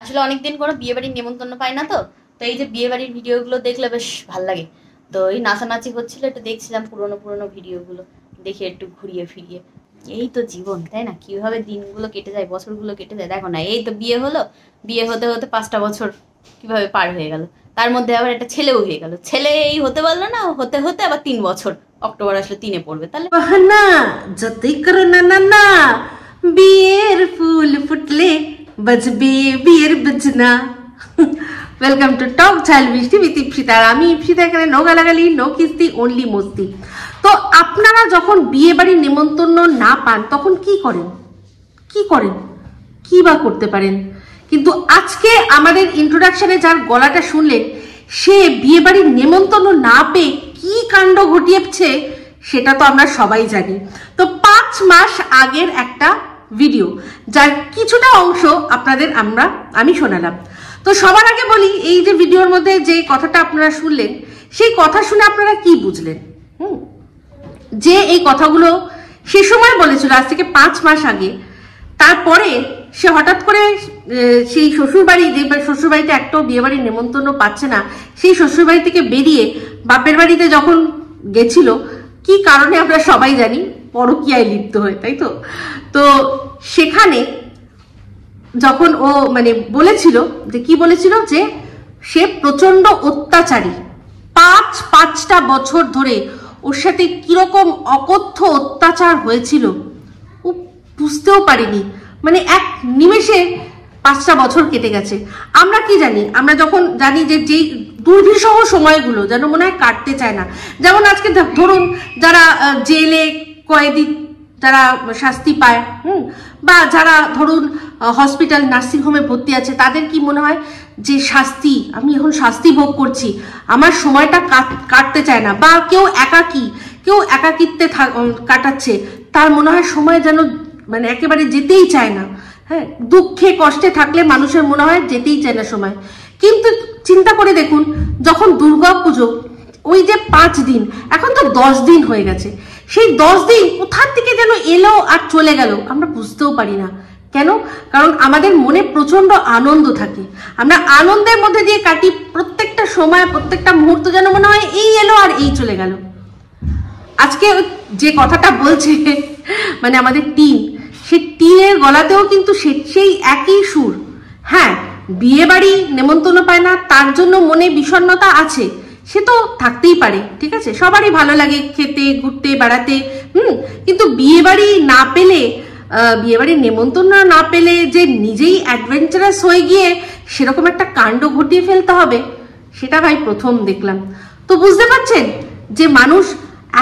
আসলে অনেকদিন কোনো বিয়ে বাড়ির নেমন্তন্ন পাই না, তো এই যে বিয়ে বাড়ির ভিডিওগুলো দেখলে বেশ ভাল লাগে। তো এই নাচানাচি হচ্ছিল, একটু দেখছিলাম পুরোনো ভিডিওগুলো, দেখে একটু ঘুরিয়ে ফিরিয়ে। এই তো জীবন, তাই না? কিভাবে দিনগুলো কেটে যায়, বছরগুলো কেটে যায়। দেখো না, এই তো বিয়ে হলো, বিয়ে হতে হতে 5টা বছর কিভাবে পার হয়ে গেল। তার মধ্যে আবার একটা ছেলেও হয়ে গেল, ছেলে এই হতে পারলো না, হতে হতে আবার 3 বছর, অক্টোবর আসলে 3-এ পড়বে। তাহলে না যতই করো না না না, বিয়ের ফুল ফুটলে বাজবে বিয়ের বাজনা। ওয়েলকাম টু টক ঝাল বৃষ্টি উইথ ইপসিতা। আমি ইপসিতা, এখানে নো গালাগালি, নো কিস্তি, অনলি মস্তি। তো আপনারা যখন বিয়ে বাড়ির নেমন্তন্ন না পান তখন কি করেন, কি বা করতে পারেন? কিন্তু আজকে আমাদের ইন্ট্রোডাকশনে যার গলাটা শুনলেন, সে বিয়ে বাড়ির নেমন্তন্ন না পেয়ে কি কাণ্ড ঘটিয়েছে সেটা তো আমরা সবাই জানি। তো 5 মাস আগের একটা ভিডিও, যার কিছুটা অংশ আপনাদের আমি শোনালাম। তো সবার আগে বলি, এই যে ভিডিওর মধ্যে যে কথাটা আপনারা শুনলেন, সেই কথা শুনে আপনারা কি বুঝলেন? যে এই কথাগুলো সে সময় বলেছিল, আজ থেকে 5 মাস আগে, তারপরে সে হঠাৎ করে সেই শ্বশুরবাড়ি, যে শ্বশুরবাড়িতে একটাও বিয়ে বাড়ির নেমন্তন্ন পাচ্ছে না, সেই শ্বশুরবাড়ি থেকে বেরিয়ে বাপের বাড়িতে যখন গেছিল, কি কারণে আমরা সবাই জানি, পরকীয়ায় লিপ্ত হয়ে, তাই তো? তো সেখানে যখন ও মানে বলেছিল, যে কি বলেছিল, যে সে প্রচন্ড অত্যাচারী, 5টা বছর ধরে ওর সাথে কিরকম অকথ্য অত্যাচার হয়েছিল ও বুঝতেও পারিনি। মানে এক নিমেষে 5টা বছর কেটে গেছে। আমরা কি জানি? আমরা যখন জানি যে যেই দুর্বিষহ সময়গুলো যেন মনে হয় কাটতে চায় না। যেমন আজকে ধরুন, যারা জেলে কয়েদি, যারা শাস্তি পায়, বা যারা ধরুন হসপিটাল নার্সিংহোমে ভর্তি আছে, তাদের কি মনে হয় যে শাস্তি, আমি এখন শাস্তি ভোগ করছি, আমার সময়টা কাটতে চায় না। বা কেউ একাকিত্বে কাটাচ্ছে, তার মনে হয় সময় যেন মানে একেবারে যেতেই চায় না। হ্যাঁ, দুঃখে কষ্টে থাকলে মানুষের মনে হয় যেতেই চায় না সময়। কিন্তু চিন্তা করে দেখুন, যখন দুর্গা পুজো, ওই যে 5 দিন, এখন তো 10 দিন হয়ে গেছে, সেই 10 দিন কোথার থেকে যেন এলো আর চলে গেল, আমরা বুঝতেও পারি না। কেন? কারণ আমাদের মনে প্রচন্ড আনন্দ থাকে, আমরা আনন্দের মধ্যে দিয়ে কাটি প্রত্যেকটা সময়, প্রত্যেকটা মুহূর্ত যেন মনে হয় এই এলো আর এই চলে গেল। আজকে যে কথাটা বলছে মানে আমাদের সেই টিনের গলাতেও কিন্তু সেই একই সুর। হ্যাঁ, বিয়ে বাড়ি নেমন্তন্ন পায় না, তার জন্য মনে বিষণ্ণতা আছে, সে তো থাকতেই পারে, ঠিক আছে, সবারই ভালো লাগে খেতে, ঘুরতে, বেড়াতে, কিন্তু বিয়ে বাড়ি না পেলে, বিয়ে বাড়ির নেমন্তন্ন না পেলে যে নিজেই অ্যাডভেঞ্চারাস হয়ে গিয়ে সেরকম একটা কাণ্ড ঘটিয়ে ফেলতে হবে, সেটা ভাই প্রথম দেখলাম। তো বুঝতে পারছেন যে মানুষ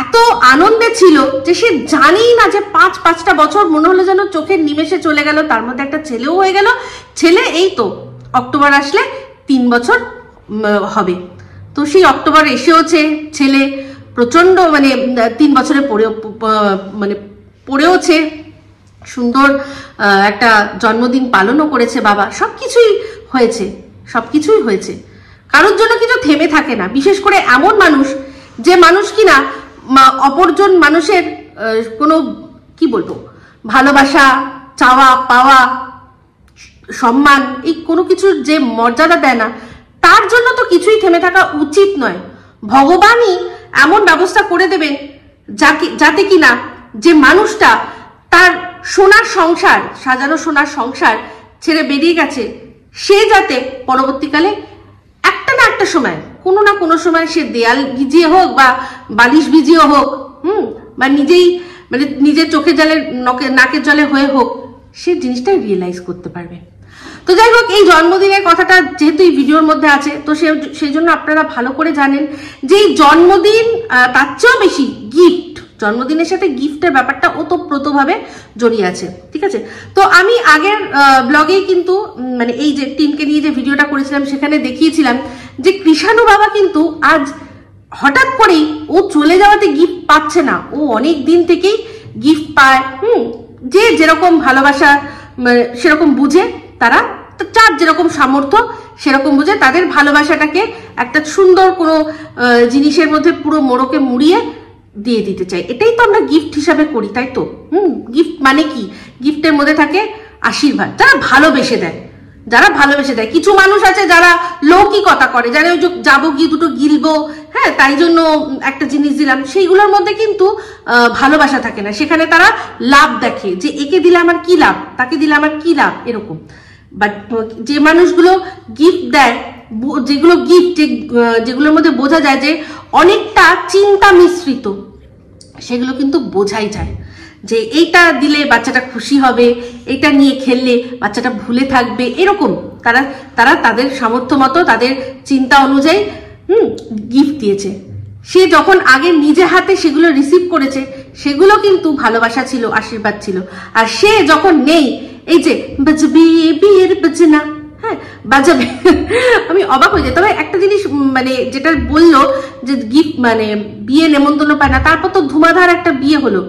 এত আনন্দে ছিল যে সে জানেই না যে 5টা বছর মনে হলো যেন চোখের নিমেষে চলে গেল। তার মধ্যে একটা ছেলেও হয়ে গেল, ছেলে এই তো অক্টোবর আসলে 3 বছর হবে। তো সেই অক্টোবর এসেওছে, ছেলে প্রচন্ড মানে 3 বছরে পড়েওছে, সুন্দর একটা জন্মদিন পালনও করেছে বাবা, সবকিছুই হয়েছে। কারোর জন্য কিছু থেমে থাকে না, বিশেষ করে এমন মানুষ, যে মানুষ কিনা অপরজন মানুষের কোনো কি বলবো ভালোবাসা, চাওয়া পাওয়া, সম্মান, এই কোনো কিছুর যে মর্যাদা দেয় না, তার জন্য তো কিছুই থেমে থাকা উচিত নয়। ভগবানই এমন ব্যবস্থা করে দেবেন যাতে কিনা যে মানুষটা তার সোনার সংসার, সাজানো সোনার সংসার ছেড়ে বেরিয়ে গেছে, সে যাতে পরবর্তীকালে একটা না একটা সময়, কোনো না কোনো সময়, সে দেয়াল ভিজিয়ে হোক বা বালিশ ভিজিয়ে হোক, বা নিজের চোখের জলে, নাকের জলে হয়ে হোক, সে জিনিসটা রিয়েলাইজ করতে পারবে। তো যাই হোক, এই জন্মদিনের কথাটা যেহেতু এই ভিডিওর মধ্যে আছে, তো সেই জন্য আপনারা ভালো করে জানেন যে এই জন্মদিন, তার চেয়েও বেশি গিফট, জন্মদিনের সাথে গিফটের ব্যাপারটা ওতপ্রোতভাবে জড়িয়ে আছে, ঠিক আছে? তো আমি আগের ব্লগেই কিন্তু মানে এই যে টিমকে নিয়ে যে ভিডিওটা করেছিলাম, সেখানে দেখিয়েছিলাম যে কৃষাণু বাবা কিন্তু আজ হঠাৎ করেই ও চলে যাওয়াতে গিফট পাচ্ছে না, ও অনেক দিন থেকেই গিফট পায়। যে যেরকম ভালোবাসা সেরকম বুঝে, তারা যার যেরকম সামর্থ্য সেরকম বুঝে তাদের ভালোবাসাটাকে একটা সুন্দর কোনো জিনিসের মধ্যে পুরো মোড়কে মুড়িয়ে দিয়ে দিতে চাই। এটাই তো আমরা গিফট হিসাবে করি, তাই তো? গিফট মানে কি? গিফটের মধ্যে থাকে আশীর্বাদ, যারা ভালোবেসে দেয়, যারা ভালোবেসে দেয়। কিছু মানুষ আছে যারা লৌকিকতা করে, যারা ওই যে যাবো গিয়ে দুটো গিলবো, হ্যাঁ তাই জন্য একটা জিনিস দিলাম, সেইগুলোর মধ্যে কিন্তু ভালোবাসা থাকে না। সেখানে তারা লাভ দেখে যে একে দিলে আমার কি লাভ, তাকে দিলে আমার কি লাভ, এরকম। বাট যে মানুষগুলো গিফট দেয়, যেগুলো গিফট যেগুলোর মধ্যে বোঝা যায় যে অনেকটা চিন্তা মিশ্রিত, সেগুলো কিন্তু বোঝাই যায় যে এইটা দিলে বাচ্চাটা খুশি হবে, এটা নিয়ে খেললে বাচ্চাটা ভুলে থাকবে, এরকম তারা তাদের সামর্থ্য মতো তাদের চিন্তা অনুযায়ী গিফট দিয়েছে। সে যখন আগে নিজে হাতে সেগুলো রিসিভ করেছে, সেগুলো কিন্তু ভালোবাসা ছিল, আশীর্বাদ ছিল। আর সে যখন নেই, এই যে বাজবে বিয়ের বাজনা, হ্যাঁ বাজাবে, আমি অবাক হয়ে যাই। তবে একটা জিনিস মানে যেটা বললো যে গিফট মানে বিয়ে নেমন্তন্ন পায় না, তারপর তো ধুমাধার একটা বিয়ে হলো,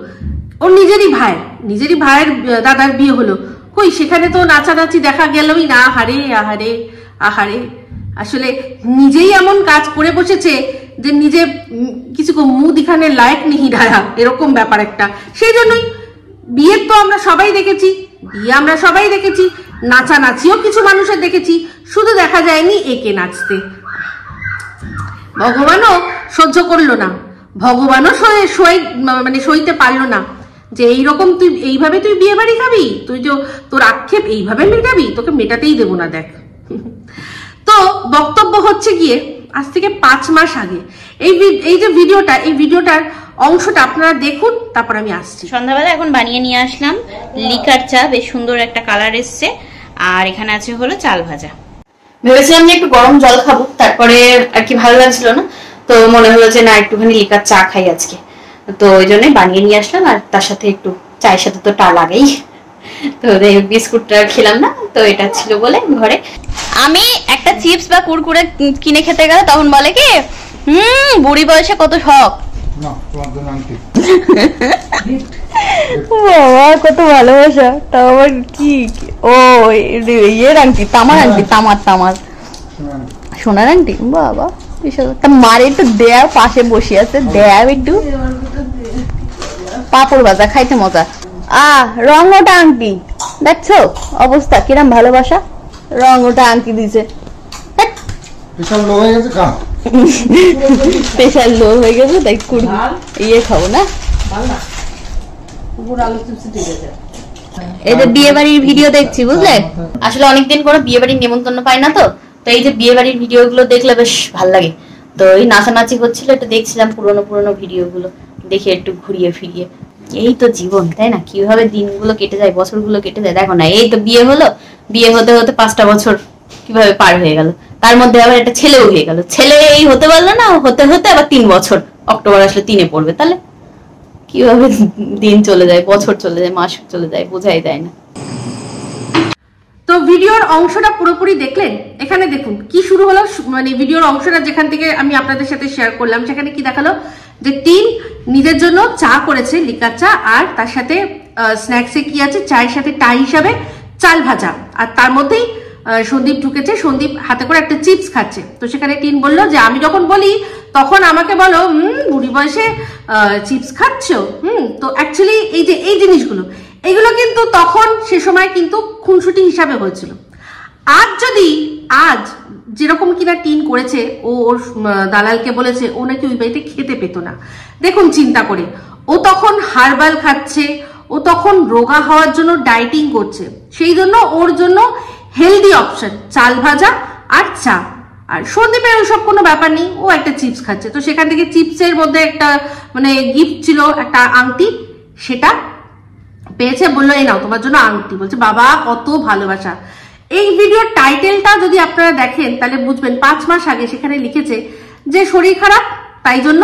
ওর নিজেরই ভাইয়ের দাদার বিয়ে হলো, কই সেখানে তো নাচানাচি দেখা গেলই না। আহারে আহারে আহারে, আসলে নিজেই এমন কাজ করে বসেছে যে নিজে কিছু মুখ দিখানে লায়ক নেই রায়া, এরকম ব্যাপার একটা। সেই জন্যই বিয়ের তো আমরা সবাই দেখেছি, নাচানাচিও কিছু মানুষের দেখেছি, শুধু দেখা যায়নি একে নাচতে। ভগবানও সহ্য করলো না, ভগবানও মানে সইতে পারলো না যে এইরকম এইভাবে তুই বিয়ে বাড়ি খাবি, তুই যে তোর আক্ষেপ এইভাবে মেটাবি, তোকে মেটাতেই দেবো না। দেখ, তো বক্তব্য হচ্ছে গিয়ে আজ থেকে 5 মাস আগে এই যে ভিডিওটার অংশটা আপনারা দেখুন, তারপর আমি আসছি। সন্ধ্যাবেলা এখন বানিয়ে নিয়ে আসলাম লিকার চা, বেশ সুন্দর একটা কালার এসছে। আর এখানে আছে হলো চাল ভাজা। ভেবেছিলাম যে একটু গরম জল খাবো, তারপরে আর কি ভালো লাগছিল না, তো মনে হলো যে না একটুখানি লিকার চা খাই আজকে, তো ওই জন্যই বানিয়ে নিয়ে আসলাম। আর তার সাথে একটু চায়ের সাথে তো টা লাগেই, তো বিস্কুটটা খেলাম না, তো এটা ছিল বলে ঘরে। আমি একটা চিপস বা কুরকুরে কিনে খেতে গেলে তখন বলে কি বুড়ি বয়সে কত শখ, বাবা কত ভালোবাসা। তাও আবার কি ও ইয়ের আংটি, তামার আংটি, তামার সোনার আংটি, বাবা বিশাল। তা মার একটু দেয়া পাশে বসে আছে, দেয়া একটু পাপড় ভাজা খাইতে মজা। রং ওটা আংটি, দেখছো অবস্থা কিরম ভালোবাসা, রং ওটা আংটি দিছে। স্পেশাল লো হয়ে গেছে, তাই ইয়ে খাবো না। এই যে বিয়ে বাড়ির ভিডিও দেখছি বুঝলে, আসলে অনেকদিন কোনো বিয়ে বাড়ির নেমন্তন্ন পাই না, তো এই যে বিয়ে বাড়ির ভিডিও গুলো দেখলে বেশ ভাল লাগে। তো এই নাচানাচি হচ্ছিল, একটু দেখছিলাম পুরোনো ভিডিও গুলো, দেখে একটু ঘুরিয়ে ফিরিয়ে। এই তো জীবন, তাই না? কিভাবে দিনগুলো কেটে যায়, বছরগুলো কেটে যায়। দেখো না, এই তো বিয়ে হলো, বিয়ে হতে হতে 5টা বছর কিভাবে পার হয়ে গেল, তার মধ্যে আবার একটা ছেলেও হয়ে গেল। ছেলে এই হতে পারলো না, হতে হতে আবার 3 বছর, অক্টোবর আসলে 3-এ পড়বে। তাহলে কিভাবে দিন চলে যায়, বছর চলে যায়, মাস চলে যায়, বোঝাই যায় না। তো ভিডিওর অংশটা পুরোপুরি দেখলেন। এখানে দেখুন কি শুরু হলো, মানে ভিডিওর অংশটা যেখান থেকে আমি আপনাদের সাথে শেয়ার করলাম, সেখানে কি দেখালো যে টিন নিজের জন্য চা করেছে, লিকার চা, আর তার সাথে স্ন্যাক্সে কি আছে, চায়ের সাথে টা হিসাবে চাল ভাজা, আর তার মধ্যেই সন্দীপ ঢুকেছে, সন্দীপ হাতে করে একটা চিপস খাচ্ছে। তো সেখানে টিন বললো যে আমি যখন বলি তখন আমাকে বলো বুড়ি বয়সে চিপস খাচ্ছ। তো অ্যাকচুয়ালি এই জিনিসগুলো এগুলো কিন্তু তখন সে সময় কিন্তু খুনসুটি হিসাবে হয়েছিল। আজ যেরকম কিনা টিন করেছে, ওর দালালকে বলেছে ও নাকি ওই বাড়িতে খেতে পেত না। দেখুন চিন্তা করে, ও তখন হার্বাল খাচ্ছে, ও তখন রোগা হওয়ার জন্য ডায়েটিং করছে, সেই জন্য ওর জন্য হেলদি অপশন চাল ভাজা আর চা। আর সন্দীপের ওইসব কোনো ব্যাপার নেই, ও একটা চিপস খাচ্ছে। তো সেখান থেকে চিপসের মধ্যে একটা মানে গিফট ছিল, একটা আংটি, সেটা পেয়েছে, বললো এই নাও তোমার জন্য আংটি। বলছে বাবা কত ভালোবাসা। এই ভিডিওর টাইটেলটা যদি আপনারা দেখেন তাহলে বুঝবেন 5 মাস আগে সেখানে লিখেছে যে শরীর খারাপ, তাই জন্য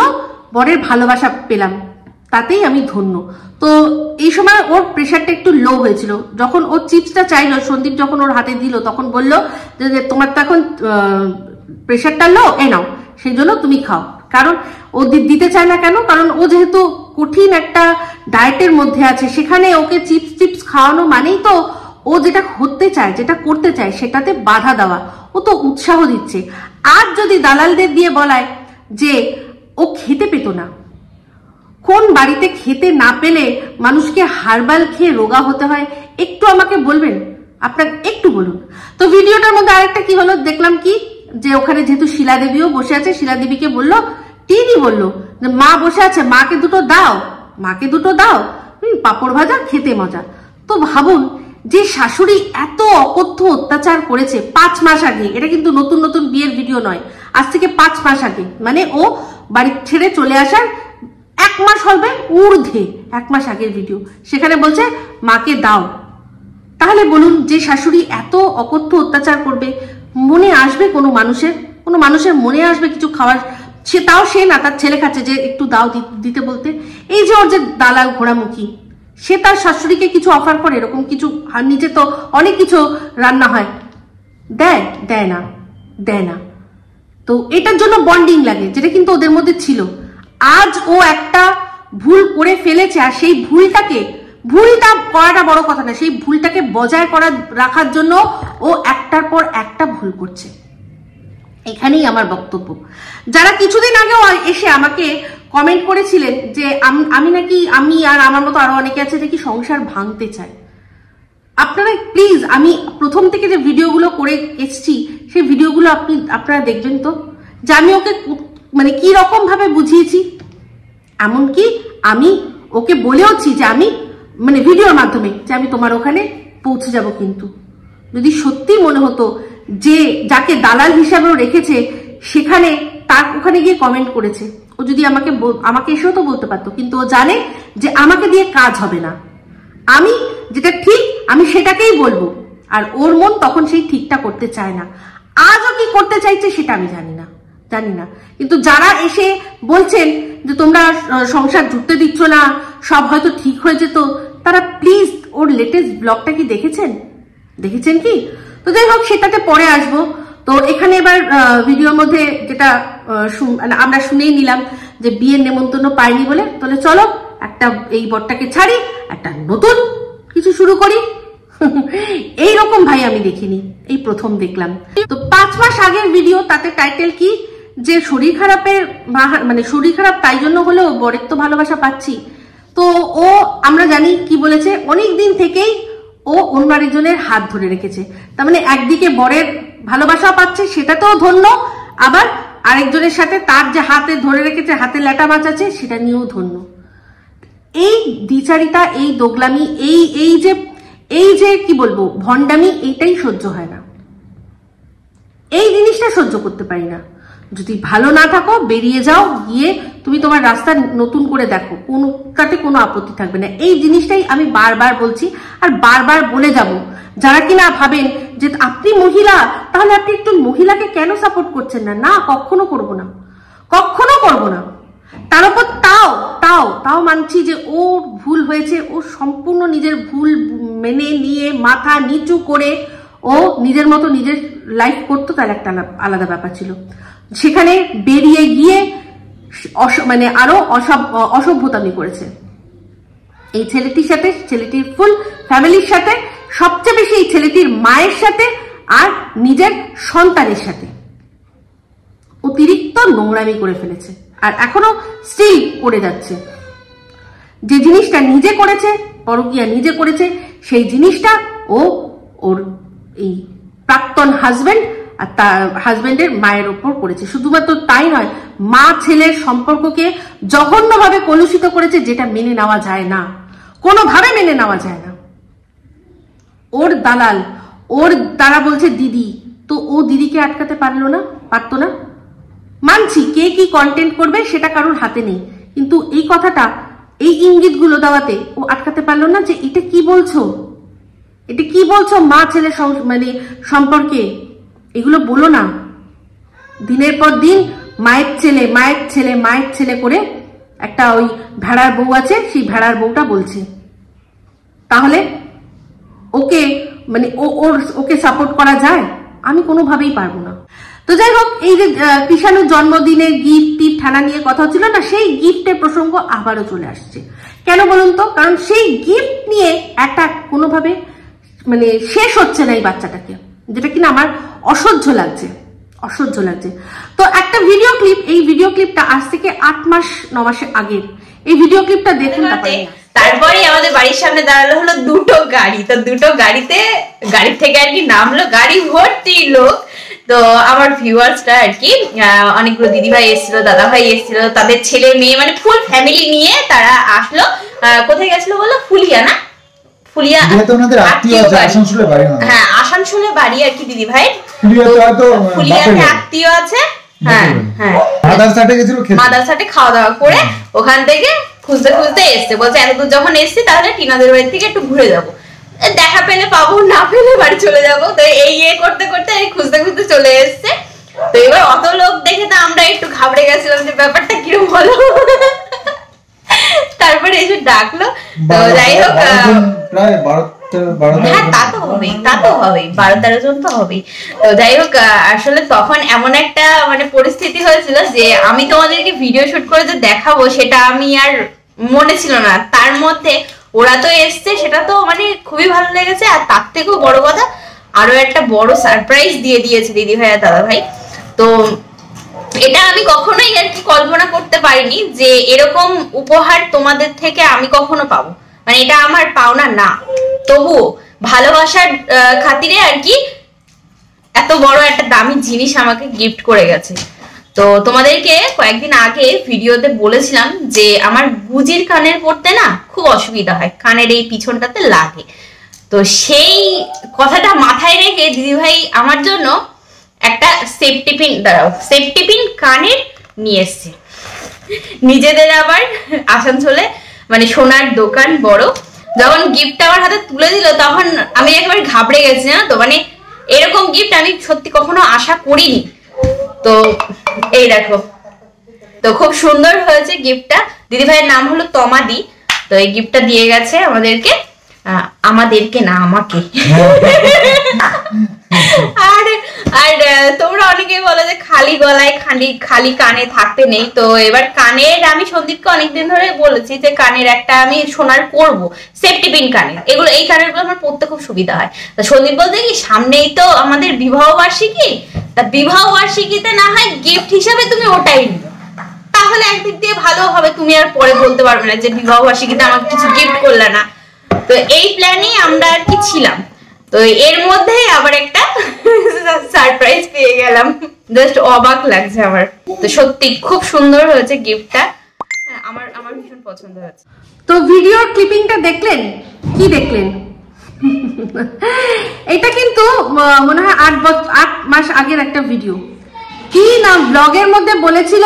বরের ভালোবাসা পেলাম, তাতেই আমি ধন্য। তো এই সময় ওর প্রেশারটা একটু লো হয়েছিল, যখন ও চিপসটা চাইলো, সন্দীপ যখন ওর হাতে দিল তখন বললো যে তোমার তো এখন প্রেশারটা লো, এ নাও, সেই জন্য তুমি খাও। কারণ ও দিতে চায় না কেন, কারণ ও যেহেতু কঠিন একটা ডায়েটের মধ্যে আছে, সেখানে ওকে চিপস খাওয়ানো মানেই তো ও যেটা হতে চায়, যেটা করতে চায় সেটাতে বাধা দেওয়া। ও তো উৎসাহ দিচ্ছে। আজ যদি দালালদের দিয়ে বলায় যে ও খেতে পেত না, কোন বাড়িতে খেতে না পেলে মানুষকে হার্বাল খেয়ে রোগা হতে হয়, একটু আমাকে বলবেন। আপনার একটু বলুন। তো ভিডিওটার মধ্যে আরেকটা কি হলো দেখলাম কি, যে ওখানে যেহেতু শিলা দেবীও বসে আছে, শিলা দেবীকে বললো, তিনি বললো যে মা বসে আছে, মাকে দুটো দাও, মাকে দুটো দাও, পাঁপড় ভাজা খেতে মজা। তো ভাবুন, যে শাশুড়ি এত অকথ্য অত্যাচার করেছে 5 মাস আগে, এটা কিন্তু নতুন নতুন বিয়ের ভিডিও নয়, আজ থেকে 5 মাস আগে, মানে ও বাড়ি ছেড়ে চলে আসার 1 মাস হবে ঊর্ধ্বে, 1 মাস আগের ভিডিও, সেখানে বলছে মাকে দাও। তাহলে বলুন, যে শাশুড়ি এত অকথ্য অত্যাচার করবে, মনে আসবে কোনো মানুষের মনে আসবে কিছু খাওয়ার? সে তাও সে না, তার ছেলে খাচ্ছে, যে একটু দাও দিতে বলতে। এই যে ওর যে দালাল ঘোড়ামুখী, সে তার শাশুড়িকে কিছু অফার করে এরকম কিছু, আর নিচে তো অনেক কিছু রান্না হয়, দেয় না। তো এটার জন্য বন্ডিং লাগে, যেটা কিন্তু ওদের মধ্যে ছিল। আজ ও একটা ভুল করে ফেলেছে, আর সেই ভুলটা করাটা বড় কথা না, সেই ভুলটাকে বজায় রাখার জন্য ও একটার পর একটা ভুল করছে। এখানেই আমার বক্তব্য। যারা কিছুদিন আগেও এসে আমাকে কমেন্ট করেছিলেন যে আমি আর আমার মতো আরো অনেকে আছে নাকি সংসার ভাঙতে চায়, আপনারা প্লিজ, আমি প্রথম থেকে যে ভিডিওগুলো করে এসছি সেই ভিডিওগুলো আপনারা দেখবেন তো, যে আমি ওকে মানে কি রকম ভাবে বুঝিয়েছি। এমনকি আমি ওকে বলেওছি যে আমি মানে ভিডিওর মাধ্যমে যে আমি তোমার ওখানে পৌঁছে যাব, কিন্তু যদি সত্যি মনে হতো যে যাকে দালাল হিসাবেও রেখেছে সেখানে তার ওখানে গিয়ে কমেন্ট করেছে, ও যদি আমাকে এসেও তো বলতে পারতো, কিন্তু ও জানে যে আমাকে দিয়ে কাজ হবে না, আমি যেটা ঠিক আমি সেটাকেই বলবো, আর ওর মন তখন সেই ঠিকটা করতে চায় না। আজও কি করতে চাইছে সেটা আমি জানি না। কিন্তু যারা এসে বলছেন যে তোমরা সংসার জুড়তে দিচ্ছ না, সব হয়তো ঠিক হয়ে যেত, তারা প্লিজ ওর লেটেস্ট ব্লগটা কি দেখেছেন কি? তো যাই হোক, সেটাতে পরে আসবো। তো এখানে এবার ভিডিওর মধ্যে যেটা আমরা শুনেই নিলাম যে বিয়ের নেমন্তন্ন পাইনি বলে, তাহলে চলো একটা এই বরটাকে ছাড়ি, একটা নতুন কিছু শুরু করি। এইরকম ভাই আমি দেখিনি, এই প্রথম দেখলাম। তো 5 মাস আগের ভিডিও, তাতে টাইটেল কি, যে শরীর খারাপের মানে শরীর খারাপ তাই জন্য হলেও বরের তো ভালোবাসা পাচ্ছি। তো ও আমরা জানি কি বলেছে, অনেক দিন থেকেই ও অন্য আরেকজনের হাত ধরে রেখেছে, তার মানে একদিকে বরের ভালোবাসা পাচ্ছে সেটাতেও ধন্য, আবার আরেকজনের সাথে তার যে হাতে ধরে রেখেছে, হাতে ল্যাটা মাছ আছে, সেটা নিয়েও ধন্য। এই দ্বিচারিতা, এই দোগলামি, এই যে কি বলবো ভণ্ডামি, এইটাই সহ্য হয় না, এই জিনিসটা সহ্য করতে পারি না। যদি ভালো না থাকো বেরিয়ে যাও, গিয়ে তুমি তোমার রাস্তা নতুন করে দেখো, তাতে কোনো আপত্তি থাকবে না। এই জিনিসটাই আমি বারবার বলছি আর বারবার বলে যাব। যারা কিনা ভাবেন যে আপনি মহিলা, তাহলে আপনি একটু মহিলাকে কেন সাপোর্ট করছেন না, কখনো করব না। তার উপর তাও মানছি যে ওর ভুল হয়েছে, ও সম্পূর্ণ নিজের ভুল মেনে নিয়ে মাথা নিচু করে ও নিজের মতো নিজের লাইফ করতো, তার একটা আলাদা ব্যাপার ছিল। সেখানে বেরিয়ে গিয়ে মানে আরো অসভ্যতামি করেছে এই ছেলেটির সাথে, ছেলেটির ফুল ফ্যামিলির সাথে, সবচেয়ে বেশি এই ছেলেটির মায়ের সাথে আর নিজের সন্তানের সাথে অতিরিক্ত নোংরামি করে ফেলেছে, আর এখনো স্টিল করে যাচ্ছে। যে জিনিসটা নিজে করেছে, পরকীয়া নিজে করেছে, সেই জিনিসটা ওর এই প্রাক্তন হাজবেন্ড আর তার হাজবেন্ডের মায়ের ওপর করেছে। শুধুমাত্র তাই নয়, মা ছেলের সম্পর্ককে জঘন্যভাবে কলুষিত করেছে, যেটা মেনে নেওয়া যায় না, কোনোভাবে মেনে নেওয়া যায় না। ওর দালাল, ওর তারা বলছে দিদি, তো ও দিদিকে আটকাতে পারতো না। মানছি কে কি কন্টেন্ট করবে সেটা কারোর হাতে নেই, কিন্তু এই কথাটা, এই ইঙ্গিতগুলো দেওয়াতে ও আটকাতে পারলো না যে এটা কি বলছো মা ছেলে মানে সম্পর্কে, এগুলো বলো না। দিনের পর দিন মায়ের ছেলে করে একটা ওই ভেড়ার বউ আছে, সেই ভেড়ার বউটা বলছে, তাহলে ওকে মানে ওকে সাপোর্ট করা যায়? আমি কোনোভাবেই পারবো না। তো যাই হোক, এই যে কৃষাণুর জন্মদিনের গিফট ঠানা নিয়ে কথা হচ্ছিল না, সেই গিফটের প্রসঙ্গ আবারও চলে আসছে। কেন বলুন তো? কারণ সেই গিফট নিয়ে একটা কোনোভাবে মানে শেষ হচ্ছে না এই বাচ্চাটাকে, যেটা কিনা আমার অসহ্য লাগছে। তো একটা ভিডিও ক্লিপ, এই ভিডিও ক্লিপটা আজ থেকে 8 মাস 9 মাসের আগের এই ভিডিও ক্লিপটা দেখুন। তারপরে আমাদের বাড়ির সামনে দাঁড়ালো হলো দুটো গাড়ি। তো দুটো গাড়ির থেকে আর কি নামলো, গাড়ি ভর্তি লোক। তো আমার ভিউয়ার্সরা আর কি অনেকগুলো দিদিভাই এসেছিল, দাদা ভাই এসেছিল, তাদের ছেলে মেয়ে মানে ফুল ফ্যামিলি নিয়ে তারা আসলো। কোথায় গেছিল বলো? ফুলিয়া না? ফুলিয়া, হ্যাঁ আসানসোলে বাড়ি আর কি দিদি ভাই। ফুলিয়াতে আত্মীয় আছে। হ্যাঁ হ্যাঁ, মাদারসাটে খাওয়া দাওয়া করে ওখান থেকে খুঁজতে খুঁজতে এসছে। বলছে এতদূর যখন এসছি তাহলে টিনাদের বাড়ি থেকে একটু ঘুরে যাবো, দেখা পেলে পাবো, না পেলে বাড়ি চলে যাবো। তো এই করতে করতে খুঁজতে খুঁজতে চলে এসছে। তো এবার অত লোক দেখে তো আমরা একটু ঘাবড়ে গেছিলাম যে ব্যাপারটা কিরকম হলো। তারপরে এসে ডাকলো। তো যাই হোক, হ্যাঁ তা তো হবেই 12-13 জন তো হবেই। তো যাই হোক, আসলে তখন এমন একটা মানে পরিস্থিতি হয়েছিল যে আমি তোমাদেরকে ভিডিও শুট করে যে দেখাবো সেটা আমি আর মনে ছিল না। তার মধ্যে ওরা তো এসছে, সেটা তো মানে খুবই ভালো লেগেছে। আর তার থেকেও বড় কথা, আরো একটা বড় সারপ্রাইজ দিয়ে দিয়েছে দিদি ভাই আর দাদা ভাই। তো এটা আমি কখনোই আর কি কল্পনা করতে পারিনি যে এরকম উপহার তোমাদের থেকে আমি কখনো পাবো, মানে এটা আমার পাওনা না। তবু ভালোবাসার খাতিরে আর কি এত বড় একটা দামি জিনিস আমাকে গিফট করে গেছে। তো তোমাদেরকে কয়েকদিন আগে ভিডিওতে বলেছিলাম যে আমার গুজির কানের পড়তে না খুব অসুবিধা হয়, কানের এই পিছনটাতে লাগে। তো সেই কথাটা মাথায় রেখে দিদিভাই আমার জন্য একটা সেফটি পিন কানের নিয়ে এসছে। নিজেদের আবার আসানসোলে মানে সোনার দোকান বড়। যখন গিফটটা আমার হাতে তুলে দিল তখন আমি একেবারে ঘাবড়ে গেছি না। তো মানে এরকম গিফট আমি সত্যি কখনো আশা করিনি। তো এই দেখো, তো খুব সুন্দর হয়েছে গিফটটা। দিদিভাইয়ের নাম হলো তমাদি। তো এই গিফটটা দিয়ে গেছে আমাদেরকে না, আমাকে। আর তোমরা অনেকেই বলো যে খালি গলায় খালি কানে থাকতে নেই। তো এবার কানের আমি সন্দীপকে অনেকদিন ধরে বলেছি যে কানের একটা আমি সোনার করব, সেফটি পিন কানের। এই কানের গুলো আমার পড়তে খুব সুবিধা হয়। তা সন্দীপ বলতে কি সামনেই তো আমাদের বিবাহ বার্ষিকী, তা বিবাহ বার্ষিকীতে না হয় গিফট হিসাবে তুমি ওটাই নিও, তাহলে একদিক দিয়ে ভালো হবে। তুমি আর পরে বলতে পারবে না যে বিবাহ বার্ষিকীতে আমাকে কিছু গিফট করলে না। তো এই প্ল্যানেই আমরা আর কি ছিলাম। তো এর মধ্যেই আবার একটা সারপ্রাইজ পেয়ে গেলাম, জাস্ট অবাক লাগছে আমার। তো সত্যি খুব সুন্দর হয়েছে গিফটটা, আমার ভীষণ পছন্দ হয়েছে। তো ভিডিওর ক্লিপিংটা দেখলেন? কি দেখলেন? এটা কিন্তু মনে হয় 8 মাস আগের একটা ভিডিও। কি না ব্লগের মধ্যে বলেছিল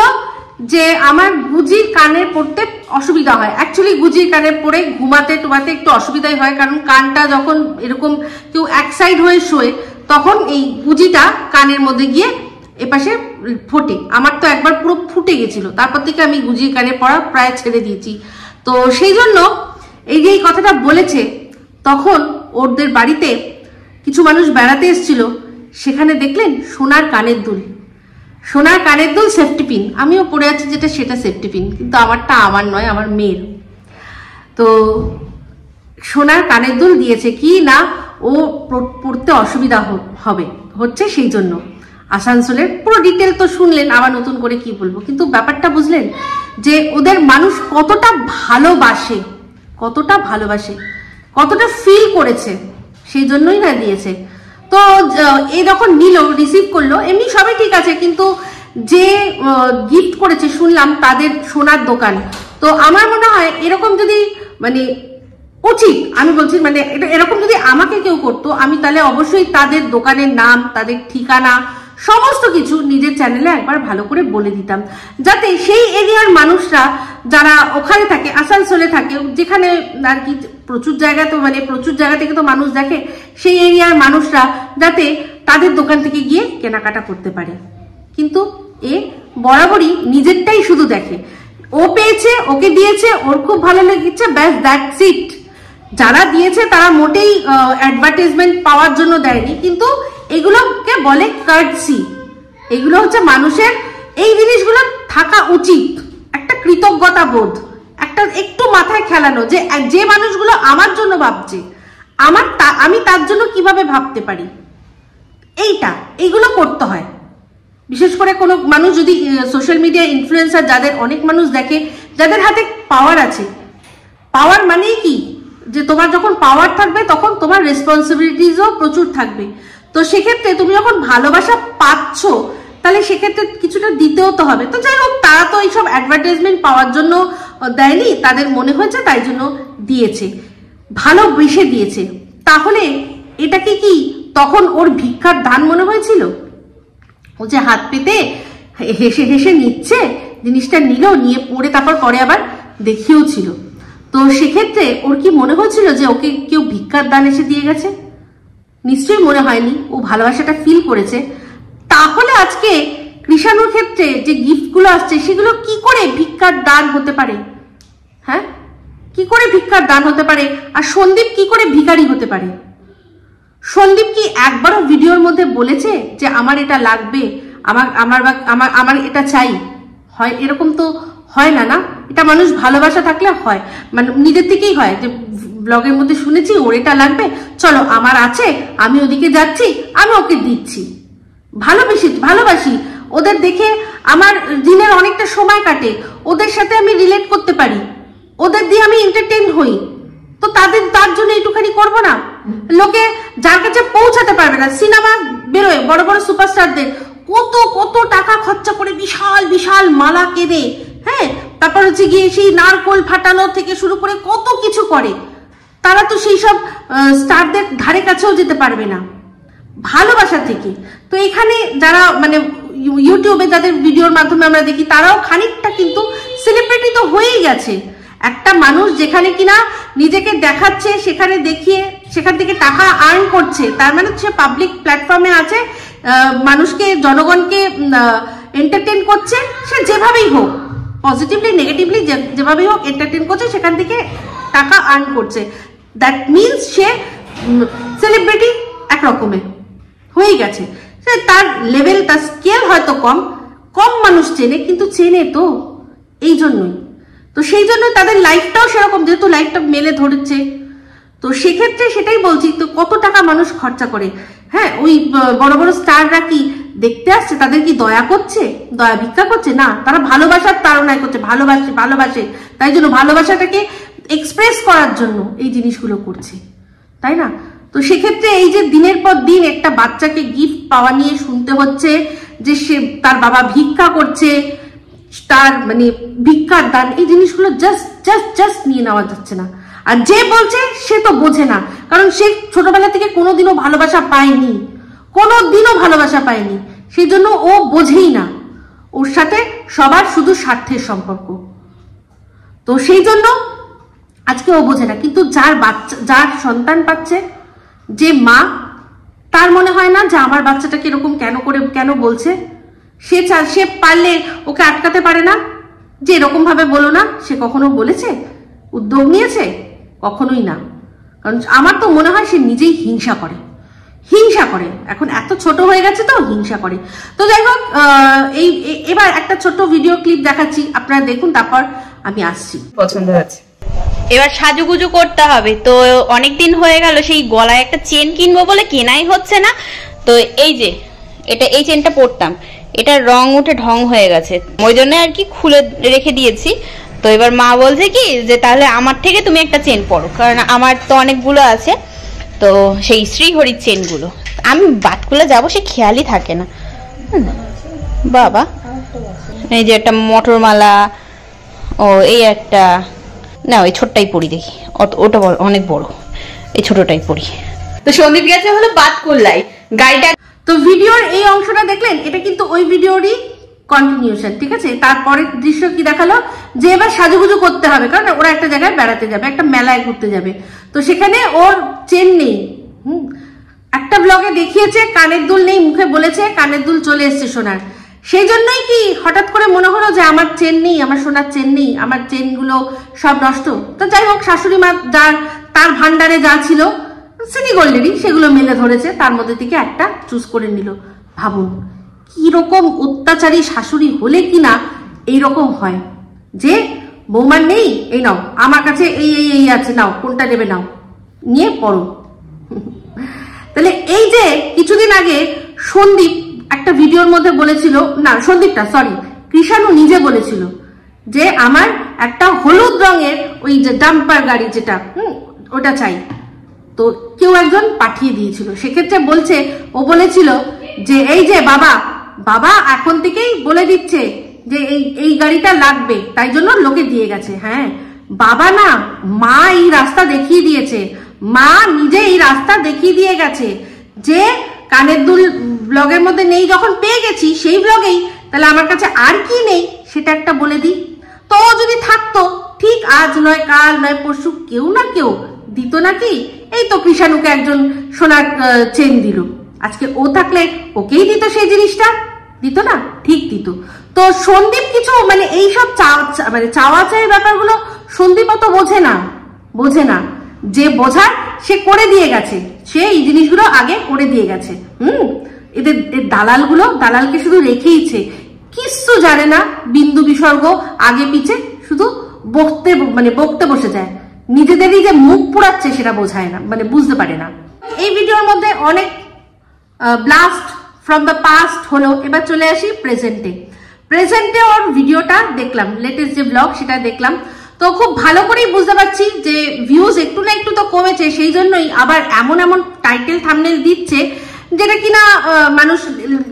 যে আমার গুজির কানে পড়তে অসুবিধা হয়। অ্যাকচুয়ালি গুজির কানে পড়ে ঘুমাতে টুমাতে একটু অসুবিধাই হয়, কারণ কানটা যখন এরকম কেউ এক সাইড হয়ে শোয় তখন এই গুজিটা কানের মধ্যে গিয়ে এপাশে ফোটে। আমার তো একবার পুরো ফুটে গেছিল, তারপর থেকে আমি গুজির কানে পড়া প্রায় ছেড়ে দিয়েছি। তো সেই জন্য এই যে এই কথাটা বলেছে, তখন ওদের বাড়িতে কিছু মানুষ বেড়াতে এসেছিল, সেখানে দেখলেন সোনার কানের দুল, সেফটি পিন। আমিও পড়ে আছি যেটা, সেটা সেফটি পিন, কিন্তু আমারটা আমার নয়, আমার মেয়ের। তো সোনার কানের দুল দিয়েছে কি না ও পড়তে অসুবিধা হচ্ছে সেই জন্য। আসানসোলের পুরো ডিটেল তো শুনলেন, আবার নতুন করে কি বলবো, কিন্তু ব্যাপারটা বুঝলেন যে ওদের মানুষ কতটা ভালোবাসে, কতটা ফিল করেছে, সেই জন্যই না দিয়েছে। তো এই যখন নিল, রিসিভ করলো, এমনি সবই ঠিক আছে, কিন্তু যে গিফট করেছে শুনলাম তাদের সোনার দোকান। তো আমার মনে হয় এরকম যদি মানে উচিত, আমি বলছি মানে এরকম যদি আমাকে কেউ করতো, আমি তাহলে অবশ্যই তাদের দোকানের নাম, তাদের ঠিকানা, সমস্ত কিছু নিজের চ্যানেলে একবার ভালো করে বলে দিতাম, যাতে সেই এরিয়ার মানুষরা যারা ওখানে থাকে, আসানসোলে থাকে, যেখানে আর কি প্রচুর জায়গা, তো মানে প্রচুর জায়গা থেকে তো মানুষ দেখে, সেই এরিয়ার মানুষরা যাতে তাদের দোকান থেকে গিয়ে কেনাকাটা করতে পারে। কিন্তু এ বরাবরই নিজেরটাই শুধু দেখে, ও পেয়েছে, ওকে দিয়েছে, ওর খুব ভালো লেগেছে, ব্যাস দ্যাটস ইট। যারা দিয়েছে তারা মোটেই অ্যাডভার্টাইজমেন্ট পাওয়ার জন্য দেয়নি, কিন্তু এগুলোকে বলে কার্টসি। এগুলো হচ্ছে মানুষের, এই জিনিসগুলো থাকা উচিত, একটা কৃতজ্ঞতা বোধ, একটা একটু মাথায় খেলানো, যে মানুষগুলো আমার জন্য ভাবছে, আমি তার জন্য কিভাবে ভাবতে পারি, এইগুলো করতে হয়। বিশেষ করে কোনো মানুষ যদি সোশ্যাল মিডিয়া ইনফ্লুয়েন্সার, যাদের অনেক মানুষ দেখে, যাদের হাতে পাওয়ার আছে, পাওয়ার মানেই কি, যে তোমার যখন পাওয়ার থাকবে তখন তোমার রেসপন্সিবিলিটিসও প্রচুর থাকবে। তো সেক্ষেত্রে তুমি যখন ভালোবাসা পাচ্ছ তাহলে সেক্ষেত্রে কিছুটা দিতেও তো হবে। তো যাই হোক, তারা তো এইসব অ্যাডভার্টাইজমেন্ট পাওয়ার জন্য দেয়নি, তাদের মনে হয়েছে তাই জন্য দিয়েছে, ভালোবেসে দিয়েছে। তাহলে এটাকে কি তখন ওর ভিক্ষার দান মনে হয়েছিল? ও যে হাত পেতে হেসে হেসে নিচ্ছে, জিনিসটা নিল, নিয়ে পড়ে তারপর পরে আবার দেখিয়েও ছিল। তো সেক্ষেত্রে ওর কি মনে হয়েছিল যে ওকে কেউ ভিক্ষার দান এসে দিয়ে গেছে? নিশ্চয়ই মনে হয়নি, ও ভালোবাসাটা ফিল করেছে। তাহলে আজকে কৃষাণুর ক্ষেত্রে যে গিফটগুলো আসছে সেগুলো কি করে ভিক্ষার দান হতে পারে? হ্যাঁ, কি করে ভিক্ষার দান হতে পারে? আর সন্দীপ কি করে ভিখারি হতে পারে? সন্দীপ কি একবারও ভিডিওর মধ্যে বলেছে যে আমার এটা লাগবে, আমার আমার আমার এটা চাই? হয় এরকম তো হয় না, না? এটা মানুষ ভালোবাসা থাকলে হয়, মানে নিজের থেকেই হয়, যে ব্লগের মধ্যে শুনেছি ওর এটা লাগবে, চলো আমার আছে, আমি ওদিকে যাচ্ছি, আমি ওকে দিচ্ছি। ভালোবাসি ওদের দেখে, আমার দিনের অনেকটা সময় কাটে, ওদের সাথে আমি রিলেট করতে পারি, ওদের দিয়ে আমি এন্টারটেইন হই। তো তার জন্য একটুখানি করবো না? লোকে যার কাছে পৌঁছাতে পারবে না, সিনেমা বেরোয় বড় বড় সুপারস্টারদের কত কত টাকা খরচা করে বিশাল বিশাল মালা কেনে, হ্যাঁ, তারপর হচ্ছে গিয়ে সেই নারকোল ফাটানো থেকে শুরু করে কত কিছু করে, তারা তো সেই সব স্টারদের ধারে কাছেও যেতে পারবে না ভালোবাসা থেকে। তো এখানে যারা মানে ইউটিউবে যাদের ভিডিওর মাধ্যমে আমরা দেখি, তারাও খানিকটা কিন্তু সেলিব্রিটি তো হয়েই গেছে। একটা মানুষ যেখানে কিনা নিজেকে দেখাচ্ছে, সেখানে দেখিয়ে সেখান থেকে টাকা আর্ন করছে, তার মানে সে পাবলিক প্ল্যাটফর্মে আছে, মানুষকে, জনগণকে এন্টারটেইন করছে, সে যেভাবেই হোক, পজিটিভলি নেগেটিভলি যেভাবেই হোক এন্টারটেইন করছে, সেখান থেকে টাকা আর্ন করছে। দ্যাট মিনস সে সেলিব্রিটি এক রকমের হয়ে গেছে। তার লেভেল, তার স্কেল হয়তো কম মানুষ চেনে, কিন্তু চেনে তো এই জন্যই। তো সেই জন্য তাদের লাইফটাও সেরকম, যেহেতু লাইফটা মেলে ধরেছে। তো সেক্ষেত্রে সেটাই বলছি, তো কত টাকা মানুষ খরচা করে। হ্যাঁ, ওই বড় বড় স্টাররা কি দেখতে আসছে? তাদের কি দয়া করছে, দয়া ভিক্ষা করছে? না, তারা ভালোবাসার তাড়নায় করছে, ভালোবাসে, তাই জন্য ভালোবাসাটাকে এক্সপ্রেস করার জন্য এই জিনিসগুলো করছে, তাই না? তো সেক্ষেত্রে এই যে দিনের পর দিন একটা বাচ্চাকে গিফট পাওয়া নিয়ে শুনতে হচ্ছে যে সে তার বাবা ভিক্ষা করছে, তার মানে ভিক্ষার দান, এই জিনিসগুলো জাস্ট নিয়ে নেওয়া যাচ্ছে না। আর যে বলছে সে তো বোঝে না, কারণ সে ছোটবেলা থেকে কোনোদিনও ভালোবাসা পায়নি, সেই জন্য ও বোঝেই না, ওর সাথে সবার শুধু স্বার্থের সম্পর্ক। তো সেই জন্য আজকে ও বোঝে না। কিন্তু যার সন্তান পাচ্ছে, যে মা, তার মনে হয় না যে আমার বাচ্চাটাকে এরকম কেন বলছে? সে পারলে ওকে আটকাতে পারে না যে এরকম ভাবে বলো না। সে কখনো বলেছে, উদ্যোগ নিয়েছে? কখনোই না। কারণ আমার তো মনে হয় সে নিজেই হিংসা করে। এখন এত ছোট হয়ে গেছে তো হিংসা করে। তো যাই হোক, এবার একটা ছোট্ট ভিডিও ক্লিপ দেখাচ্ছি, আপনারা দেখুন, তারপর আমি আসছি। পছন্দ হচ্ছে। এবার সাজুগুজু করতে হবে। তো অনেকদিন হয়ে গেল সেই গলায় একটা চেন কিনবো বলে কেনাই হচ্ছে না। তো এই যে এই চেনটা পরতাম, এটার রং উঠে ঢং হয়ে গেছে, ওই জন্য আর কি খুলে রেখে দিয়েছি। তো এবার মা বলছে কি যে তাহলে আমার থেকে তুমি একটা চেন পরো, কারণ আমার তো অনেকগুলো আছে, তো সেই শ্রীহরির চেনগুলো আমি বাদ খুলে যাবো, সে খেয়ালই থাকে না। বাবা, এই যে একটা মটরমালা, ও এই একটা, না ওই ছোটটাই পরি, দেখি ওটা অনেক বড়, এই ছোটটাই পরি। তো সন্দীপ গেছে হলো বাতকুল্লায় গাড়িটা। তো ভিডিওর এই অংশটা দেখলেন, এটা কিন্তু ওই ভিডিওরই কন্টিনিউশন, ঠিক আছে? তারপরের দৃশ্য কি দেখালো, যে এবার সাজুগুজু করতে হবে, কারণ ওরা একটা জায়গায় বেড়াতে যাবে, একটা মেলায় ঘুরতে যাবে। তো সেখানে ওর চেন নেই। একটা ব্লগে দেখিয়েছে কানের দুল নেই, মুখে বলেছে কানের দুল চলে এসছে সোনার। সেই জন্যই কি হঠাৎ করে মনে হলো যে আমার চেন নেই, আমার সোনার চেন নেই, আমার চেনগুলো সব নষ্ট। তো যাই হোক, শাশুড়ি মা তার ভান্ডারে যা ছিল সিটি গোল্ডেরই, সেগুলো মেলে ধরেছে, তার মধ্যে থেকে একটা চুজ করে নিল। ভাবুন কিরকম অত্যাচারী শাশুড়ি হলে কিনা এইরকম হয়, যে বৌমার নেই, এই নাও আমার কাছে এই আছে, নাও কোনটা নেবে নাও, নিয়ে পড়ো। তাহলে এই যে কিছুদিন আগে সন্দীপ একটা ভিডিওর মধ্যে বলেছিল, না সন্দীপটা সরি কৃষাণু নিজে বলেছিল যে আমার একটা হলুদ রঙের ওই যে ডাম্পার গাড়ি যেটা ওটা চাই। তো কেউ একজন পাঠিয়ে দিয়েছিল। সেক্ষেত্রে বলছে, ও বলেছিল যে এই যে বাবা এখন থেকেই বলে দিচ্ছে যে এই গাড়িটা লাগবে, তাই জন্য লোকে দিয়ে গেছে। হ্যাঁ, বাবা না, মা এই রাস্তা দেখিয়ে দিয়েছে, মা নিজে এই রাস্তা দেখিয়ে দিয়ে গেছে। যে কানের দুল ব্লগের মধ্যে নেই, যখন পেয়ে গেছি সেই ব্লগেই, তাহলে আমার কাছে আর কি নেই সেটা একটা বলে দিই। তো যদি থাকতো, ঠিক আজ নয় কাল নয় পরশু কেউ না কেউ দিত নাকি? এই তো কৃষাণুকে একজন সোনার চেন দিল, আজকে ও থাকলে ওকেই দিত সেই জিনিসটা, দিত না? ঠিক দিত। তো সন্দীপ কিছু মানে এইসব চাওয়া চাওয়ার ব্যাপারগুলো সন্দীপ অত বোঝে না। যে বোঝার সে করে দিয়ে গেছে, সে এই জিনিসগুলো আগে করে দিয়ে গেছে। এদের দালালকে শুধু রেখেইছে, কিচ্ছু জানে না, বিন্দু বিসর্গ আগে পিছে শুধু বকতে বসে যায়। নিজেদেরই যে মুখ পুড়াচ্ছে সেটা বোঝায় না, মানে বুঝতে পারে না। এই ভিডিওর মধ্যে অনেক ব্লাস্ট ফ্রম দ্য পাস্ট হলো। এবার চলে আসি প্রেজেন্টে ওর ভিডিওটা দেখলাম, লেটেস্ট যে ব্লগ সেটা দেখলাম। তো খুব ভালো করেই বুঝতে পারছি যে ভিউজ একটু না একটু তো কমেছে, সেই জন্যই আবার এমন টাইটেল থাম্বনেল দিচ্ছে যেটা কিনা মানুষ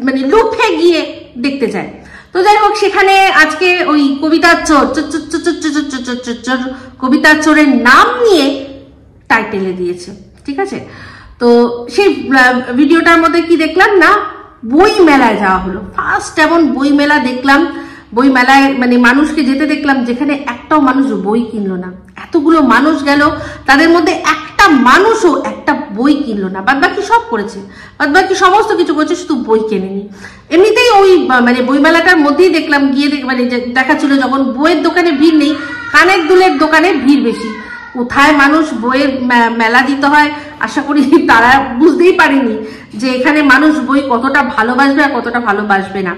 মানে লুফে গিয়ে দেখতে চায়। তো যাই হোক, সেখানে আজকে ওই কবিতার চোরের নাম নিয়ে টাইটেলে দিয়েছে, ঠিক আছে। তো সেই ভিডিওটার মধ্যে কি দেখলাম না, বই মেলায় যাওয়া হলো। ফার্স্ট এমন বই মেলা দেখলাম, বই মেলায় মানে মানুষকে যেতে দেখলাম যেখানে একটাও মানুষ বই কিনলো না। এতগুলো মানুষ গেল, তাদের মধ্যে একটা মানুষও একটা বই কিনলো না। বাদ বাকি সব করেছে, বাদ বাকি সমস্ত কিছু করেছে, শুধু বই কেনেনি। এমনিতেই ওই মানে বই মেলাটার মধ্যেই দেখলাম গিয়ে মানে দেখাচ্ছিল যখন বইয়ের দোকানে ভিড় নেই, কানের দুলের দোকানে ভিড় বেশি। কোথায় মানুষ বইয়ের মেলা দিতে হয় আশা করি তারা বুঝতেই পারেনি যে এখানে মানুষ বই কতটা ভালোবাসবে আর কতটা ভালোবাসবে না।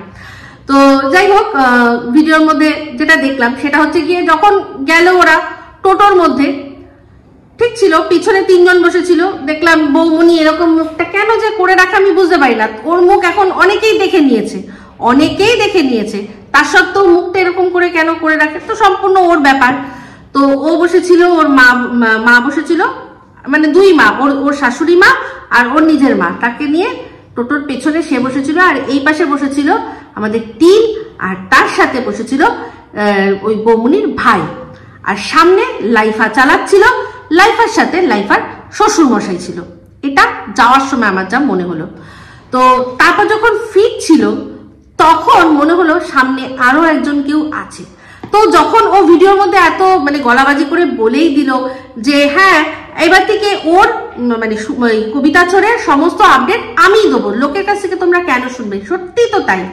তো যাই হোক, ভিডিওর মধ্যে যেটা দেখলাম সেটা হচ্ছে গিয়ে যখন গেল ওরা টোটোর মধ্যে, ঠিক ছিল পিছনে 3 জন বসেছিল। দেখলাম বৌমনি এরকম মুখটা কেন যে করে রাখে আমি বুঝতে পারি না। ওর মুখ এখন অনেকেই দেখে নিয়েছে, তার সত্ত্বেও মুখটা এরকম করে কেন করে রাখে, তো সম্পূর্ণ ওর ব্যাপার। তো ও বসেছিল, ওর মা বসেছিল, মানে 2 মা, ওর শাশুড়ি মা আর ওর নিজের মা, তাকে নিয়ে টোটোর পেছনে সে বসেছিল। আর এই পাশে বসেছিল আমাদের টিম, আর তার সাথে বসেছিল ওই বৌমনির ভাই। আর সামনে লাইফা চালাচ্ছিল, লাইফার সাথে লাইফার শ্বশুর মশাই ছিল। এটা যাওয়ার সময় আমার যা মনে হলো। তো তারপর যখন ফিরছিল তখন মনে হলো সামনে আরো একজন কেউ আছে। তো যখন ও ভিডিওর মধ্যে এত মানে গলাবাজি করে বলেই দিল যে হ্যাঁ এবার থেকে ওর মানে কবিতা চোরের সমস্ত আপডেট আমিই দেবো, লোকের কাছ থেকে তোমরা কেন শুনবে? সত্যি তো তাই।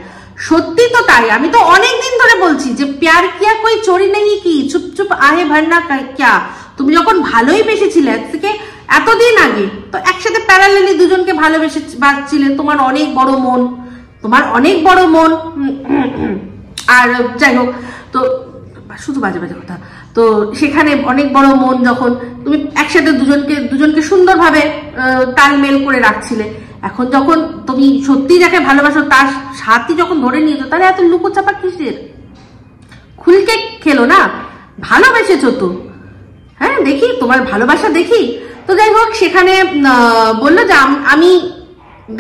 আমি তো অনেকদিন ধরে বলছি যে প্যার কিয়া কই চোরি নেই কি, চুপ চুপ আহে ভরনা ক্যা। তুমি যখন ভালোই বেসেছিলে থেকে এতদিন আগে, তো একসাথে প্যারালেলি দুজনকে ভালোবেসে বাঁচছিলে, তোমার অনেক বড় মন। আর যাই হোক, তো শুধু বাজে কথা। তো সেখানে অনেক বড় মন, যখন তুমি একসাথে দুজনকে সুন্দরভাবে তালমেল করে রাখছিলে, এখন যখন তুমি সত্যি যাকে ভালোবাসো তার সাথী যখন ধরে নিয়েছো, তাহলে এত লুকোচাপা কিসের? খুলকে খেলো না, ভালোবেসেছো তো, হ্যাঁ দেখি তোমার ভালোবাসা দেখি। তো যাই হোক, সেখানে বললো যে আমি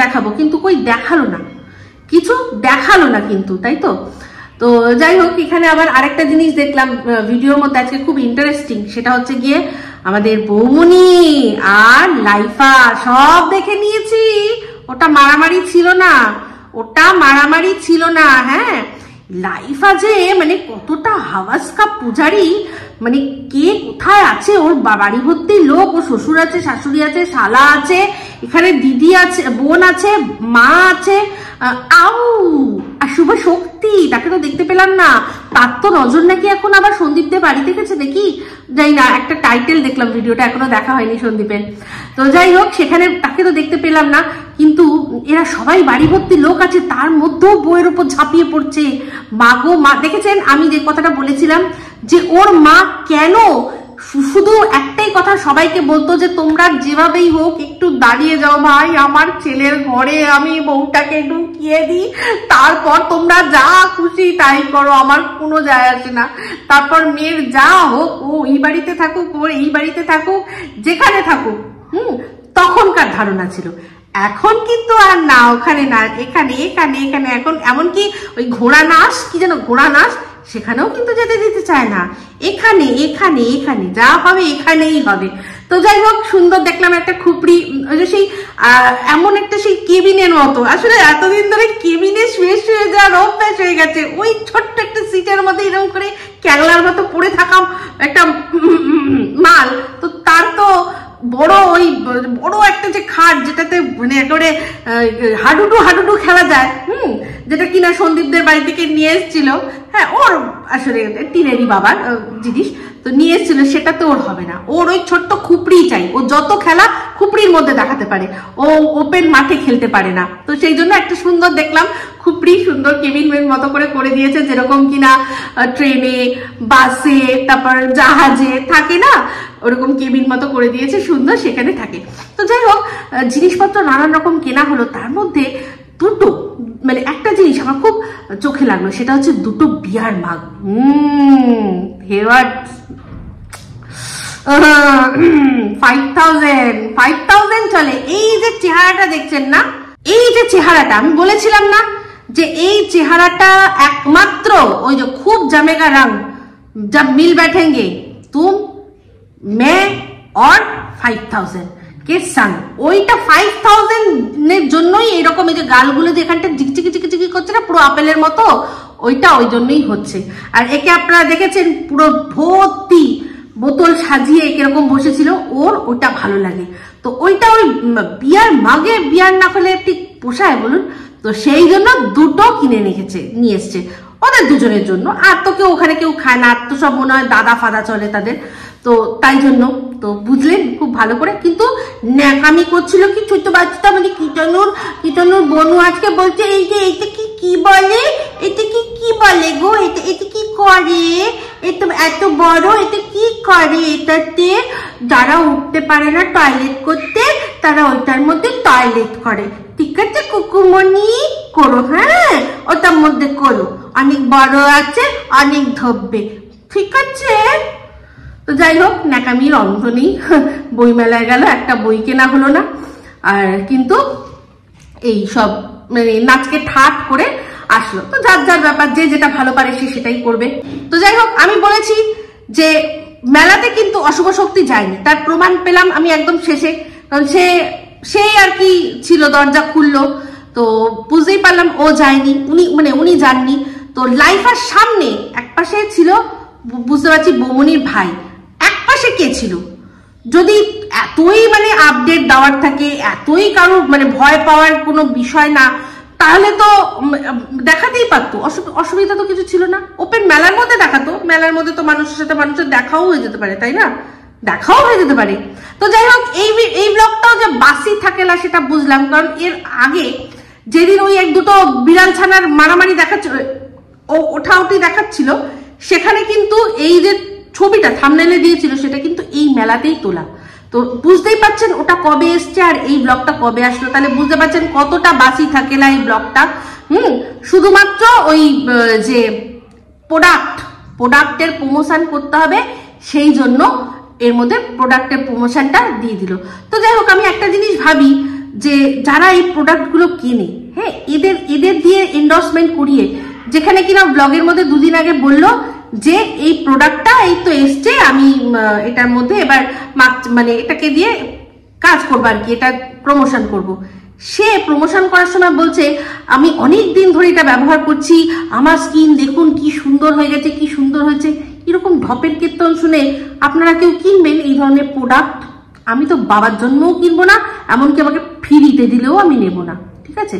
দেখাবো, কিন্তু কই কিছু দেখালো না কিন্তু, তাই তো। তো যাই হোক, এখানে আবার আরেকটা জিনিস দেখলাম ভিডিওর মধ্যে আজকে খুব ইন্টারেস্টিং, সেটা হচ্ছে গিয়ে আমাদের বৌমনি আর লাইফা সব দেখে নিয়েছি। ওটা মারামারি ছিল না, হ্যাঁ। লাইফা যে মানে কতটা হাওয়াজকা পূজারি, মানে কে কোথায় আছে, ওর বাড়ি ভর্তি লোক, ওর শ্বশুর আছে, শাশুড়ি আছে, শালা আছে, এখানে দিদি আছে, বোন আছে, মা আছে, আর শুভ শক্তি, তাকে তো দেখতে পেলাম না। তার তো নজর নাকি এখন আবার সন্দীপ দে বাড়ি দেখেছে নাকি, যাই না, একটা টাইটেল দেখলাম, ভিডিওটা এখনো দেখা হয়নি সন্দীপের। তো যাই হোক, সেখানে তাকে তো দেখতে পেলাম না, কিন্তু এরা সবাই বাড়ি ভর্তি লোক আছে, তার মধ্যেও বইয়ের উপর ঝাঁপিয়ে পড়ছে। মা গো মা, দেখেছেন আমি যে কথাটা বলেছিলাম যে ওর মা কেন শুধু একটাই কথা সবাইকে বলতো যে তোমরা যেভাবেই হোক একটু দাঁড়িয়ে যাও ভাই, আমার ছেলের ঘরে আমি বউটাকে ঢুকিয়ে দিই, তারপর তোমরা যা খুশি তাই করো, আমার কোনো যায় আসে না। তারপর মেয়ের যা হোক, ও এই বাড়িতে থাকুক, ওর এই বাড়িতে থাকুক, যেখানে থাকুক। তখনকার ধারণা ছিল। এখন কিন্তু আর না, ওখানে না, এখানে এখানে এখানে। এখন এমনকি ওই ঘোড়া নাচ, কি যেন ঘোড়া নাচ, সেখানেও কিন্তু যেতে দিতে চায় না। এখানে এখানে এখানে যা হবে এখানেই হবে। তো যাই হোক, সুন্দর দেখলাম একটা খুপড়ি, ওই যে সেই এমন একটা সেই কেবিনের মতো, আসলে এতদিন ধরে কেবিনে শুয়ে শুয়ে যাওয়ার অভ্যাস হয়ে গেছে। ওই ছোট্ট একটা সিটের মধ্যে এরকম করে ক্যাংলার মতো পড়ে থাকা একটা মাল, তো তার তো বড় ওই বড় একটা যে খাট, যেটাতে মানে একেবারে হাডুডু খেলা যায়, যেটা কিনা সন্দীপদের বাড়ি থেকে নিয়ে এসেছিল। হ্যাঁ, ওর আসলে টিনেরই বাবার জিনিস, তো নিয়ে এসেছিল, সেটা তো ওর হবে না। ওর ওই ছোট্ট খুপড়ি চাই, ও যত খেলা খুপড়ির মধ্যে দেখাতে পারে, ও ওপেন মাঠে খেলতে পারে না। তো সেই জন্য একটা সুন্দর দেখলাম খুপড়ি, সুন্দর কেবিন মতো করে দিয়েছে, যেরকম কিনা ট্রেনে, বাসে, তারপর জাহাজে থাকে না, ওরকম কেবিন মতো করে দিয়েছে, সুন্দর, সেখানে থাকে। তো যাই হোক, জিনিসপত্র নানান রকম কেনা হলো। তার মধ্যে দুটো, মানে একটা জিনিস আমার খুব চোখে লাগলো, সেটা হচ্ছে দুটো বিয়ার মাগ। হেওয়ার 5,000 চলে। এই যে চেহারাটা দেখছেন না, এই যে চেহারাটা, আমি বলেছিলাম না যে এই চেহারাটা একমাত্র ওই যে খুব জমেगा रंग जब मिल बैठेंगे तुम मैं और 5,000 के संग। ওইটা 5,000 এর জন্যই এরকম এই যে গালগুলো যে এখানটা ঝিকঝিকি ঝিকঝিকি করছে না, পুরো আপেলের মতো, ওইটা ওই জন্যই হচ্ছে। আর একে আপনারা দেখেছেন পুরো ভর্তি বোতল সাজিয়ে কিরকম বসেছিল, ওর ওইটা ভালো লাগে। তো ওইটা ওই বিয়ার মাগে বিয়ার না হলে ঠিক পোষায় বলুন? তো সেই জন্য দুটো কিনে নিয়ে এসছে ওদের দুজনের জন্য। আর তো কেউ ওখানে কেউ খায় না, আর তো সব মনে হয় দাদা ফাদা চলে তাদের, তো তাই জন্য। তো বুঝলেন খুব ভালো করে। কিন্তু ন্যাকামি করছিল কি ছোট বাচ্চাটা, মানে কিটানুর বনু আজকে বলছে এই যে এটা কি বলে, এটা কি বলে গো, এটা কি করে, এটা এত বড়, এটা কি করে, এটাতে যারা উঠতে পারে না টয়লেট করতে, তারা ওইটার মধ্যে টয়লেট করে। ঠিক আছে কুকুমনি, করো, হ্যাঁ ওটার মধ্যে করো, অনেক বড় আছে, অনেক ধরবে, ঠিক আছে। তো যাই হোক, ন্যাকামির অন্ত নেই। বই মেলায় গেল, একটা বই কেনা হলো না, আর কিন্তু এই সব মানে নাচকে ঠাট করে আসলো। তো যার যার ব্যাপার, যে যেটা ভালো পারে সে সেটাই করবে। তো যাই হোক, আমি বলেছি যে মেলাতে কিন্তু অশুভ শক্তি যায়নি, তার প্রমাণ পেলাম আমি একদম শেষে। কারণ সে আর কি ছিল, দরজা খুললো, তো বুঝতেই পারলাম ও যায়নি, উনি যাননি। তো লাইফার সামনে এক পাশে ছিল, বুঝতে পারছি বৌমনির ভাই, এক পাশে কে ছিল? যদি এতই মানে আপডেট দেওয়ার থাকে, এতই কারোর মানে ভয় পাওয়ার কোনো বিষয় না, তাহলে তো দেখাতেই পারতো, অসুবিধা তো কিছু ছিল না। ওপেন মেলার মধ্যে দেখাতো, মেলার মধ্যে তো মানুষের সাথে মানুষের দেখাও হয়ে যেতে পারে, তাই না? দেখাও হয়ে যেতে পারে। তো যাই হোক, এই ব্লগটাও যে বাসি থাকে না সেটা বুঝলাম, কারণ এর আগে যেদিন ওই এক দুটো বিড়াল ছানার মারামারি দেখাচ্ছিল, ওঠাউটি দেখাচ্ছিল, সেখানে কিন্তু এই যে ছবিটা থাম্বনেলে দিয়েছিল সেটা কিন্তু এই মেলাতেই তোলা। তো বুঝতেই পারছেন ওটা কবে এসছে আর এই ব্লগটা কবে আসলো, তাহলে বুঝতে পারছেন কতটা বাসি থাকে না এই ব্লগটা। শুধুমাত্র ওই যে প্রোডাক্টের প্রমোশন করতে হবে, সেই জন্য এর মধ্যে প্রোডাক্টের প্রমোশনটা দিয়ে দিল। তো যাই হোক, আমি একটা জিনিস ভাবি যে যারা এই প্রোডাক্টগুলো কিনে, হ্যাঁ, এদের দিয়ে এন্ডোর্সমেন্ট করিয়ে, যেখানে কিনা ব্লগের মধ্যে দুদিন আগে বললো যে এই প্রোডাক্টটা এই তো এসছে, আমি এটার মধ্যে এবার মানে এটাকে দিয়ে কাজ করবো আর কি, এটা প্রমোশন করব। সে প্রমোশন করার সময় বলছে আমি অনেক দিন ধরে এটা ব্যবহার করছি, আমার স্কিন দেখুন কি সুন্দর হয়ে গেছে, কি সুন্দর হয়েছে। এরকম ঢপের কীর্তন শুনে আপনারা কেউ কিনবেন এই ধরনের প্রোডাক্ট? আমি তো বাবার জন্যও কিনবো না, এমনকি আমাকে ফ্রিতে দিলেও আমি নেব না, ঠিক আছে?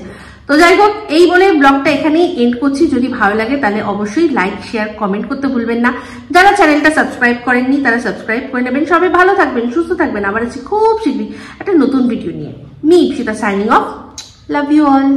তো যাই হোক, এই বলে ব্লগটা এখানেই এন্ড করছি। যদি ভালো লাগে তাহলে অবশ্যই লাইক, শেয়ার, কমেন্ট করতে ভুলবেন না। যারা চ্যানেলটা সাবস্ক্রাইব করেননি তারা সাবস্ক্রাইব করে নেবেন। সবাই ভালো থাকবেন, সুস্থ থাকবেন। আবার আছি খুব শীঘ্রই একটা নতুন ভিডিও নিয়ে। Me Ipsita signing off. Love you all.